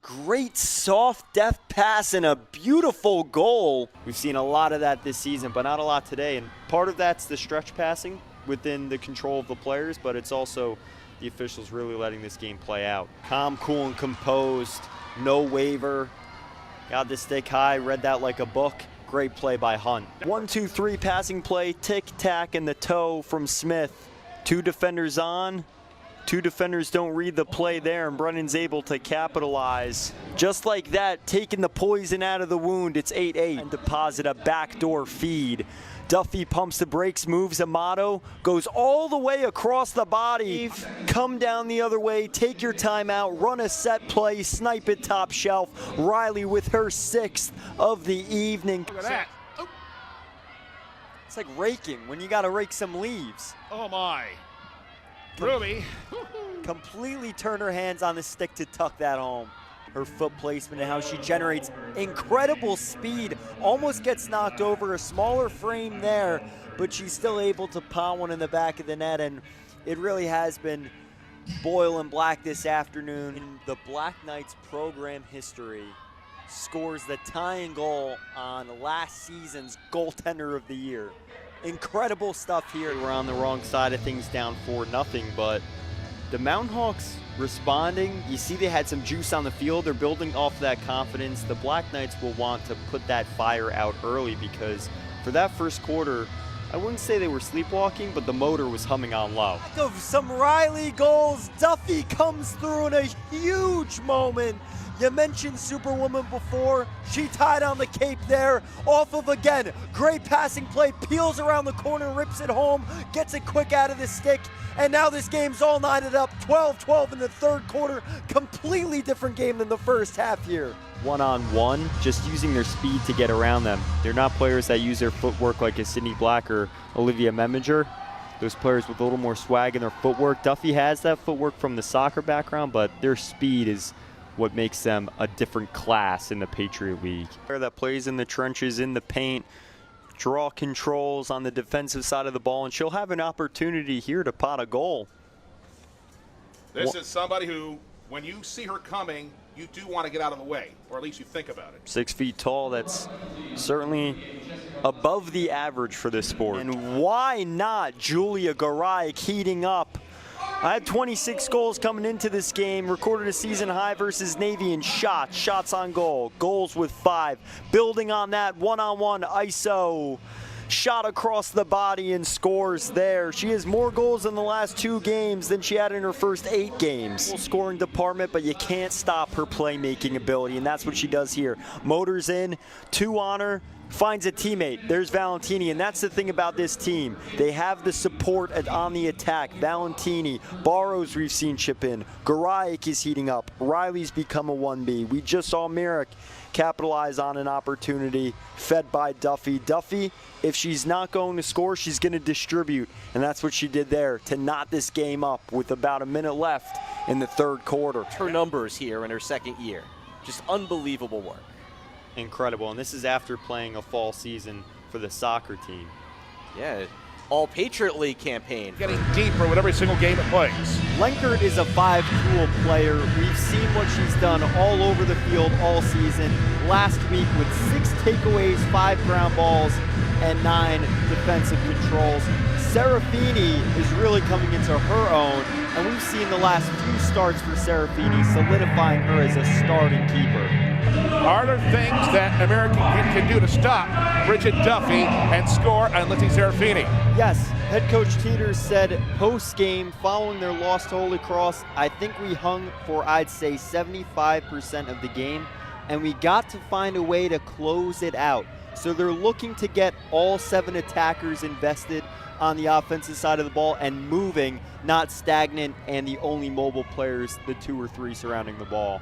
Great soft deft pass and a beautiful goal. We've seen a lot of that this season, but not a lot today. And part of that's the stretch passing within the control of the players, but it's also the officials really letting this game play out. Calm, cool, and composed. No waver. Got the stick high, read that like a book. Great play by Hunt. 1-2-3 passing play, tick-tack in the toe from Smith. Two defenders on. Two defenders don't read the play there, and Brennan's able to capitalize. Just like that, taking the poison out of the wound, it's 8-8. And deposit a backdoor feed. Duffy pumps the brakes, moves Amato, goes all the way across the body. Come down the other way, take your time out, run a set play, snipe it top shelf. Riley with her 6th of the evening. Look at that. Oh. It's like raking when you got to rake some leaves. Oh my. Ruby. Completely turn her hands on the stick to tuck that home. Her foot placement and how she generates incredible speed. Almost gets knocked over, a smaller frame there, but she's still able to pound one in the back of the net, and it really has been boiling black this afternoon. In the Black Knights program history, scores the tying goal on last season's goaltender of the year. Incredible stuff here. We're on the wrong side of things, down 4-0, but the Mountain Hawks responding. You see they had some juice on the field. They're building off that confidence. The Black Knights will want to put that fire out early, because for that first quarter, I wouldn't say they were sleepwalking, but the motor was humming on low. Back of some Riley goals, Duffy comes through in a huge moment. You mentioned Superwoman before. She tied on the cape there. Off of, again, great passing play. Peels around the corner, rips it home, gets it quick out of the stick. And now this game's all knotted up. 12-12 in the third quarter. Completely different game than the first half here. One-on-one, just using their speed to get around them. They're not players that use their footwork like a Sydney Black or Olivia Meminger. Those players with a little more swag in their footwork. Duffy has that footwork from the soccer background, but their speed is what makes them a different class in the Patriot League. That plays in the trenches, in the paint, draw controls on the defensive side of the ball, and she'll have an opportunity here to pot a goal. This is somebody who, when you see her coming, you do want to get out of the way, or at least you think about it. 6 feet tall, that's certainly above the average for this sport. And why not Julia Garayek heating up? I had 26 goals coming into this game, recorded a season high versus Navy in shots on goal, goals with 5. Building on that, one-on-one ISO, shot across the body and scores there. She has more goals in the last 2 games than she had in her first 8 games. Scoring department, but you can't stop her playmaking ability, and that's what she does here. Motors in, 2 on her, finds a teammate. There's Valentini, and that's the thing about this team. They have the support on the attack. Valentini, Barrows we've seen chip in. Garayek is heating up. Riley's become a 1B. We just saw Merrick capitalize on an opportunity fed by Duffy. Duffy, if she's not going to score, she's going to distribute, and that's what she did there to knot this game up with about a minute left in the third quarter. Her numbers here in her second year, just unbelievable work. Incredible, and this is after playing a fall season for the soccer team. Yeah, all Patriot League campaign. Getting deeper with every single game it plays. Lenkert is a 5-tool player. We've seen what she's done all over the field all season. Last week with 6 takeaways, 5 ground balls, and 9 defensive controls. Serafini is really coming into her own, and we've seen the last few starts for Serafini solidifying her as a starting keeper. Are there things that American can do to stop Bridget Duffy and score on Lindsay Serafini? Yes, head coach Teeters said post-game following their loss to Holy Cross, I think we hung for, I'd say, 75% of the game, and we got to find a way to close it out. So they're looking to get all 7 attackers invested on the offensive side of the ball and moving, not stagnant, and the only mobile players, the 2 or 3 surrounding the ball.